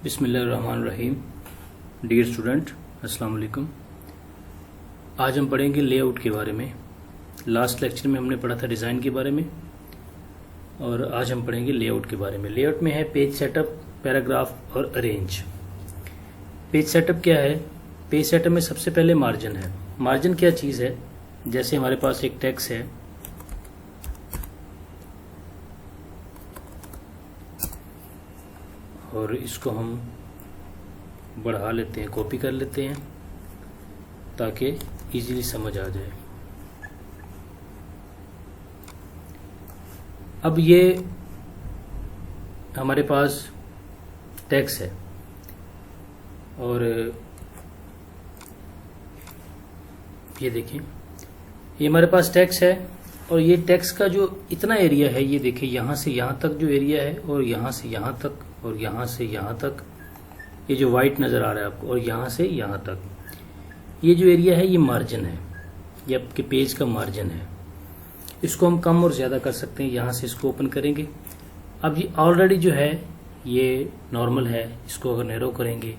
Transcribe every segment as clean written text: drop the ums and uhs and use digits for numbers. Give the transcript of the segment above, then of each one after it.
बिस्मिल्लाहिर्रहमानिर्रहीम। Dear student, अस्सलाम वालेकुम। आज हम पढ़ेंगे लेआउट के बारे में। लास्ट लेक्चर में हमने पढ़ा था डिज़ाइन के बारे में और आज हम पढ़ेंगे लेआउट के बारे में। लेआउट में है पेज सेटअप, पैराग्राफ और अरेंज। पेज सेटअप क्या है? पेज सेटअप में सबसे पहले मार्जिन है। मार्जिन क्या चीज़ है? जैसे हमारे पास एक टेक्स्ट है, और इसको हम बढ़ा लेते हैं, कॉपी कर लेते हैं ताकि इजीली समझ आ जाए। अब ये हमारे पास टेक्स्ट है और ये देखिए, ये हमारे पास टेक्स्ट है और ये टेक्स्ट का जो इतना एरिया है, ये देखिए यहाँ से यहाँ तक जो एरिया है और यहाँ से यहाँ तक और यहाँ से यहाँ तक, ये जो वाइट नज़र आ रहा है आपको, और यहाँ से यहाँ तक ये जो एरिया है ये मार्जिन है, ये आपके पेज का मार्जिन है। इसको हम कम और ज़्यादा कर सकते हैं। यहाँ से इसको ओपन करेंगे। अब ये ऑलरेडी जो है ये नॉर्मल है, इसको अगर नैरो करेंगे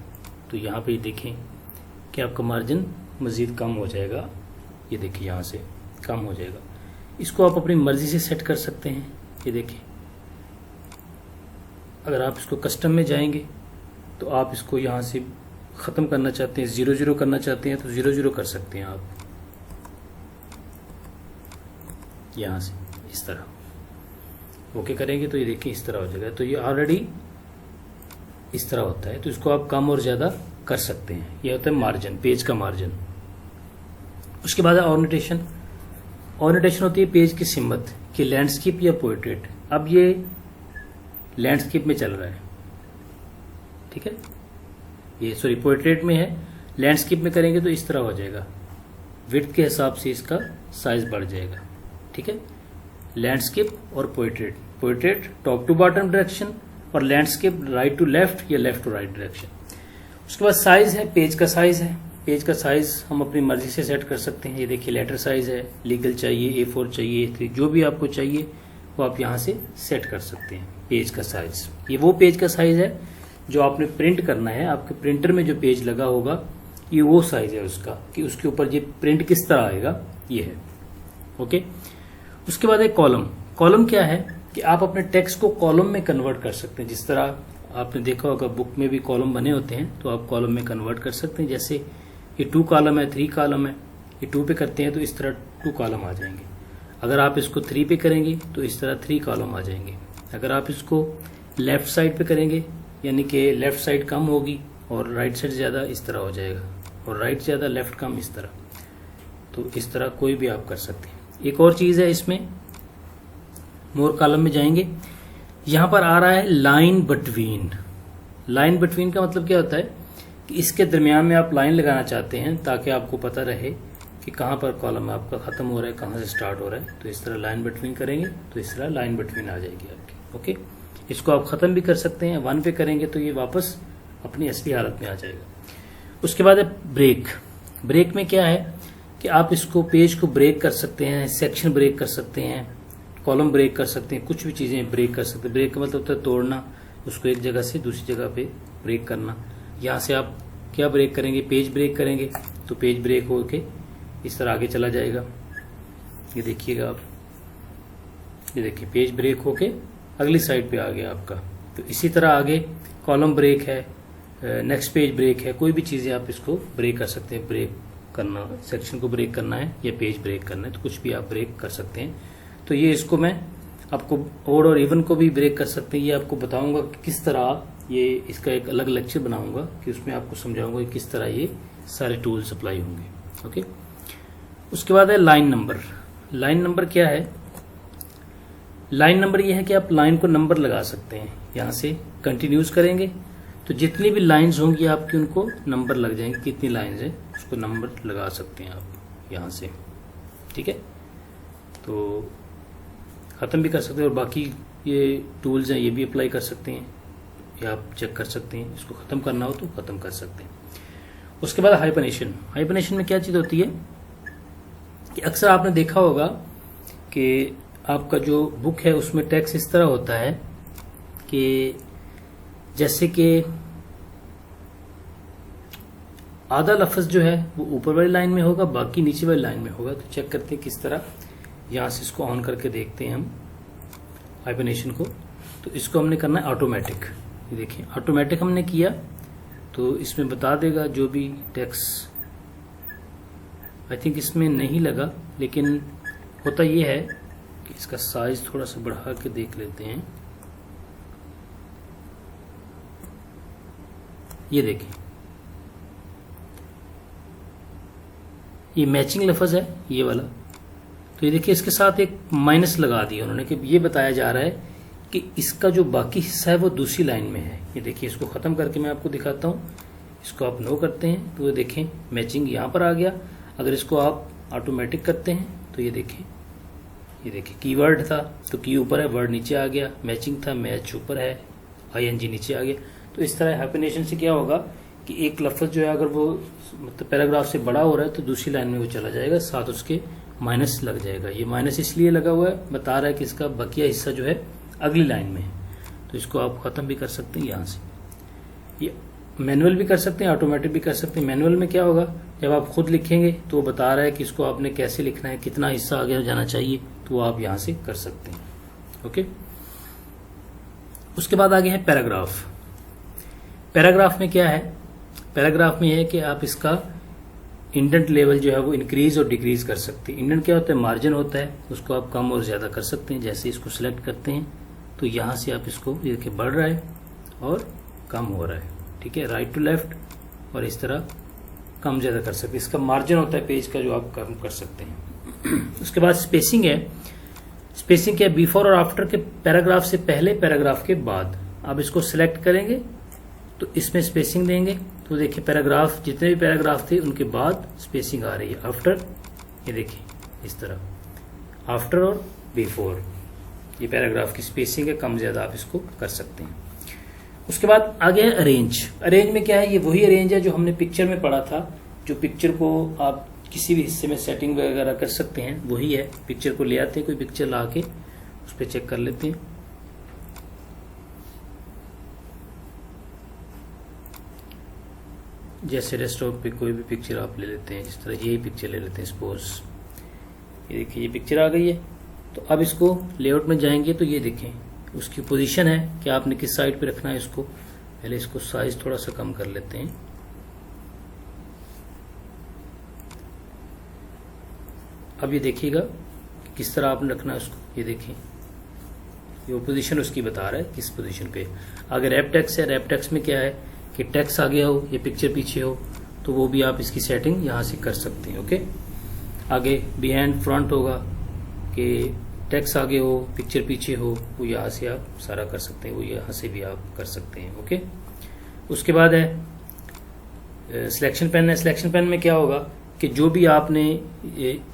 तो यहाँ पे देखें कि आपका मार्जिन मज़ीद कम हो जाएगा। ये देखिए यहाँ से कम हो जाएगा। इसको आप अपनी मर्ज़ी से सेट कर सकते हैं। ये देखिए, अगर आप इसको कस्टम में जाएंगे तो आप इसको यहाँ से ख़त्म करना चाहते हैं, 0 करना चाहते हैं तो 0 कर सकते हैं आप यहाँ से इस तरह। ओके करेंगे तो ये देखिए इस तरह हो जाएगा। तो ये ऑलरेडी इस तरह होता है, तो इसको आप कम और ज़्यादा कर सकते हैं। ये होता है मार्जिन, पेज का मार्जिन। उसके बाद है ऑर्नेटेशन। ऑर्नेटेशन होती है पेज की सिमत कि लैंडस्केप या पोर्ट्रेट। अब ये लैंडस्केप में चल रहा है, ठीक है, ये सॉरी पोर्ट्रेट में है। लैंडस्केप में करेंगे तो इस तरह हो जाएगा, विड्थ के हिसाब से इसका साइज बढ़ जाएगा, ठीक है। लैंडस्केप और portrait, portrait top to bottom direction और लैंडस्केप राइट टू लेफ्ट या लेफ्ट टू राइट डायरेक्शन। उसके बाद साइज है, पेज का साइज है। पेज का साइज हम अपनी मर्जी से सेट कर सकते हैं। ये देखिए लेटर साइज है, लीगल चाहिए, A4 चाहिए, A3, जो भी आपको चाहिए वो आप यहाँ से सेट कर सकते हैं। पेज का साइज, ये वो पेज का साइज है जो आपने प्रिंट करना है। आपके प्रिंटर में जो पेज लगा होगा ये वो साइज है उसका, कि उसके ऊपर ये प्रिंट किस तरह आएगा, ये है। ओके। उसके बाद है कॉलम। कॉलम क्या है कि आप अपने टेक्स्ट को कॉलम में कन्वर्ट कर सकते हैं। जिस तरह आपने देखा होगा बुक में भी कॉलम बने होते हैं, तो आप कॉलम में कन्वर्ट कर सकते हैं। जैसे ये 2 कॉलम है, 3 कॉलम है, ये 2 पे करते हैं तो इस तरह 2 कॉलम आ जाएंगे। अगर आप इसको 3 पे करेंगे तो इस तरह 3 कॉलम आ जाएंगे। अगर आप इसको लेफ्ट साइड पे करेंगे, यानी कि लेफ्ट साइड कम होगी और राइट साइड ज़्यादा, इस तरह हो जाएगा, और राइट ज़्यादा लेफ्ट कम, इस तरह। तो इस तरह कोई भी आप कर सकते हैं। एक और चीज़ है इसमें, मोर कॉलम में जाएंगे, यहाँ पर आ रहा है लाइन बिटवीन। लाइन बिटवीन का मतलब क्या होता है कि इसके दरमियान में आप लाइन लगाना चाहते हैं ताकि आपको पता रहे कि कहाँ पर कॉलम आपका ख़त्म हो रहा है, कहाँ से स्टार्ट हो रहा है। तो इस तरह लाइन बिटवीन करेंगे तो इस तरह लाइन बिटवीन आ जाएगी आपकी। ओके, इसको आप ख़त्म भी कर सकते हैं। 1 पे करेंगे तो ये वापस अपनी असली हालत में आ जाएगा। उसके बाद है ब्रेक। ब्रेक में क्या है कि आप इसको पेज को ब्रेक कर सकते हैं, सेक्शन ब्रेक कर सकते हैं, कॉलम ब्रेक कर सकते हैं, कुछ भी चीज़ें ब्रेक कर सकते हैं। ब्रेक का मतलब होता है तोड़ना, उसको एक जगह से दूसरी जगह पे ब्रेक करना। यहाँ से आप क्या ब्रेक करेंगे, पेज ब्रेक करेंगे तो पेज ब्रेक होके इस तरह आगे चला जाएगा। ये देखिएगा आप, ये देखिए पेज ब्रेक होके अगली साइड पे आ गया आपका। तो इसी तरह आगे कॉलम ब्रेक है, नेक्स्ट पेज ब्रेक है, कोई भी चीज़ें आप इसको ब्रेक कर सकते हैं। ब्रेक करना, सेक्शन को ब्रेक करना है या पेज ब्रेक करना है तो कुछ भी आप ब्रेक कर सकते हैं। तो ये इसको मैं आपको ओड और इवन को भी ब्रेक कर सकते हैं, ये आपको बताऊंगा कि किस तरह। ये इसका एक अलग लेक्चर बनाऊंगा कि उसमें आपको समझाऊंगा कि किस तरह ये सारे टूल्स अप्लाई होंगे। ओके। उसके बाद है लाइन नंबर। लाइन नंबर क्या है? लाइन नंबर ये है कि आप लाइन को नंबर लगा सकते हैं। यहाँ से कंटिन्यूस करेंगे तो जितनी भी लाइंस होंगी आपकी उनको नंबर लग जाएंगे। कितनी लाइंस है उसको नंबर लगा सकते हैं आप यहाँ से, ठीक है। तो ख़त्म भी कर सकते हैं और बाकी ये टूल्स हैं ये भी अप्लाई कर सकते हैं, या आप चेक कर सकते हैं। इसको ख़त्म करना हो तो ख़त्म कर सकते हैं। उसके बाद हाइपनेशन। हाइपनेशन में क्या चीज़ होती है कि अक्सर आपने देखा होगा कि आपका जो बुक है उसमें टेक्स्ट इस तरह होता है कि जैसे कि आधा लफ्ज जो है वो ऊपर वाली लाइन में होगा, बाकी नीचे वाली लाइन में होगा। तो चेक करते हैं किस तरह, यहां से इसको ऑन करके देखते हैं हम हाइबरनेशन को। तो इसको हमने करना है ऑटोमेटिक। ये देखिए ऑटोमेटिक हमने किया तो इसमें बता देगा जो भी टेक्स्ट। आई थिंक इसमें नहीं लगा, लेकिन होता ये है कि इसका साइज थोड़ा सा बढ़ा के देख लेते हैं। ये देखिए ये मैचिंग लफ्ज है ये वाला। तो ये देखिए इसके साथ एक माइनस लगा दिया उन्होंने कि ये बताया जा रहा है कि इसका जो बाकी हिस्सा है वो दूसरी लाइन में है। ये देखिए इसको खत्म करके मैं आपको दिखाता हूँ। इसको आप नो करते हैं तो ये देखें मैचिंग यहाँ पर आ गया। अगर इसको आप ऑटोमेटिक करते हैं तो ये देखिए कीवर्ड था तो की ऊपर है, वर्ड नीचे आ गया, मैचिंग था, मैच ऊपर है, ING नीचे आ गया। तो इस तरह हाइफिनेशन से क्या होगा कि एक लफ्ज जो है अगर वो मतलब पैराग्राफ से बड़ा हो रहा है तो दूसरी लाइन में वो चला जाएगा, साथ उसके माइनस लग जाएगा। ये माइनस इसलिए लगा हुआ है, बता रहा है कि इसका बकिया हिस्सा जो है अगली लाइन में है। तो इसको आप खत्म भी कर सकते हैं यहाँ से। ये मैनुअल भी कर सकते हैं, ऑटोमेटिक भी कर सकते हैं। मैनुअल में क्या होगा, जब आप खुद लिखेंगे तो वो बता रहा है कि इसको आपने कैसे लिखना है, कितना हिस्सा आगे जाना चाहिए, तो वो आप यहाँ से कर सकते हैं। ओके, उसके बाद आगे है पैराग्राफ। पैराग्राफ में क्या है, पैराग्राफ में यह है कि आप इसका इंडेंट लेवल जो है वो इंक्रीज और डिक्रीज कर सकते हैं। इंडेंट क्या होता है, मार्जिन होता है, उसको आप कम और ज्यादा कर सकते हैं। जैसे इसको सिलेक्ट करते हैं तो यहां से आप इसको देखिए बढ़ रहा है और कम हो रहा है, ठीक है, राइट टू लेफ्ट, और इस तरह कम ज्यादा कर सकते हैं। इसका मार्जिन होता है पेज का जो आप कम कर सकते हैं। उसके बाद स्पेसिंग है। स्पेसिंग क्या, बिफोर और आफ्टर के पैराग्राफ से पहले, पैराग्राफ के बाद। आप इसको सिलेक्ट करेंगे तो इसमें स्पेसिंग देंगे तो देखिए पैराग्राफ, जितने भी पैराग्राफ थे उनके बाद स्पेसिंग आ रही है। आफ्टर, ये देखिए इस तरह आफ्टर और बिफोर, ये पैराग्राफ की स्पेसिंग है, कम ज्यादा आप इसको कर सकते हैं। उसके बाद आगे है अरेंज। अरेंज में क्या है, ये वही अरेंज है जो हमने पिक्चर में पढ़ा था, जो पिक्चर को आप किसी भी हिस्से में सेटिंग वगैरह कर सकते हैं, वही है। पिक्चर को ले आते हैं, कोई पिक्चर ला के उस पर चेक कर लेते हैं। जैसे डेस्कटॉप पे कोई भी पिक्चर आप ले लेते हैं, इस तरह यही पिक्चर ले लेते हैं सपोज। ये देखिए ये पिक्चर आ गई है। तो अब इसको लेआउट में जाएंगे तो ये देखें उसकी पोजीशन है कि आपने किस साइड पे रखना है इसको। पहले इसको साइज थोड़ा सा कम कर लेते हैं। अब ये देखिएगा किस तरह आपने रखना है उसको। ये देखिए ये पोजीशन उसकी बता रहा है किस पोजीशन पे। अगर रैप टेक्स्ट है, रैप टेक्स्ट में क्या है कि टेक्स्ट आगे हो, ये पिक्चर पीछे हो, तो वो भी आप इसकी सेटिंग यहां से कर सकते हैं। ओके, आगे बिहाइंड फ्रंट होगा कि टेक्स्ट आगे हो, पिक्चर पीछे हो, वो यहाँ से आप सारा कर सकते हैं, वो यहाँ से भी आप कर सकते हैं। ओके, उसके बाद है सिलेक्शन पेन है। सिलेक्शन पेन में क्या होगा कि जो भी आपने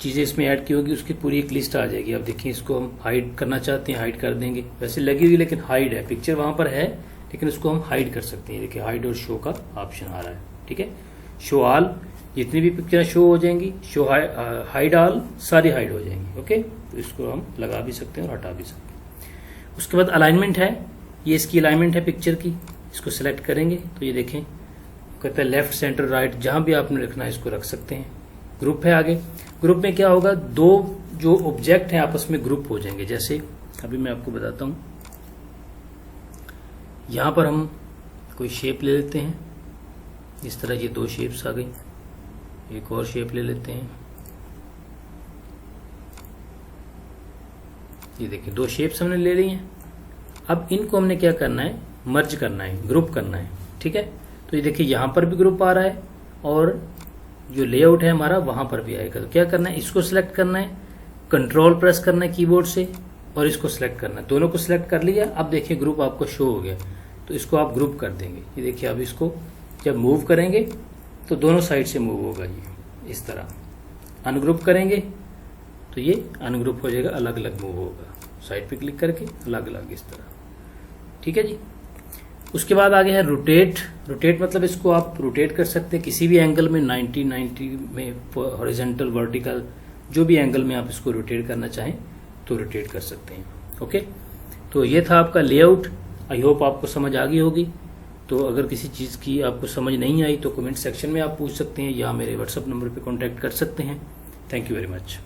चीजें इसमें ऐड की होगी उसकी पूरी एक लिस्ट आ जाएगी। अब देखिए इसको हम हाइड करना चाहते हैं, हाइड कर देंगे। वैसे लगी हुई लेकिन हाइड है, पिक्चर वहां पर है लेकिन उसको हम हाइड कर सकते हैं। देखिए हाइड और शो का ऑप्शन आ रहा है, ठीक है। शो ऑल, जितनी भी पिक्चर शो हो जाएंगी, शो हाइड ऑल, सारी हाइड हो जाएंगी। ओके, तो इसको हम लगा भी सकते हैं और हटा भी सकते हैं। उसके बाद अलाइनमेंट है, ये इसकी अलाइनमेंट है पिक्चर की। इसको सिलेक्ट करेंगे तो ये देखें कहता है लेफ्ट, सेंटर, राइट, जहां भी आपने रखना है इसको रख सकते हैं। ग्रुप है आगे। ग्रुप में क्या होगा, दो जो ऑब्जेक्ट हैं आपस में ग्रुप हो जाएंगे। जैसे अभी मैं आपको बताता हूं, यहां पर हम कोई शेप ले लेते हैं। इस तरह ये दो शेप्स आ गई। एक और शेप ले लेते हैं। ये देखिए दो शेप्स हमने ले ली हैं। अब इनको हमने क्या करना है, मर्ज करना है, ग्रुप करना है, ठीक है। तो ये देखिए यहां पर भी ग्रुप आ रहा है और जो लेआउट है हमारा वहां पर भी आएगा। तो क्या करना है, इसको सिलेक्ट करना है, कंट्रोल प्रेस करना है कीबोर्ड से और इसको सिलेक्ट करना है। दोनों को सिलेक्ट कर लिया। अब देखिए ग्रुप आपको शो हो गया, तो इसको आप ग्रुप कर देंगे। ये देखिए अब इसको जब मूव करेंगे तो दोनों साइड से मूव होगा, ये इस तरह। अनग्रुप करेंगे तो ये अनग्रुप हो जाएगा, अलग अलग मूव होगा। साइड पे क्लिक करके अलग अलग इस तरह, ठीक है जी। उसके बाद आगे है रोटेट। रोटेट मतलब इसको आप रोटेट कर सकते हैं किसी भी एंगल में, 90 में, हॉरिजॉन्टल, वर्टिकल, जो भी एंगल में आप इसको रोटेट करना चाहें तो रोटेट कर सकते हैं। ओके, तो ये था आपका लेआउट। आई होप आपको समझ आ गई होगी। तो अगर किसी चीज़ की आपको समझ नहीं आई तो कमेंट सेक्शन में आप पूछ सकते हैं या मेरे व्हाट्सअप नंबर पे कांटेक्ट कर सकते हैं। Thank you very much.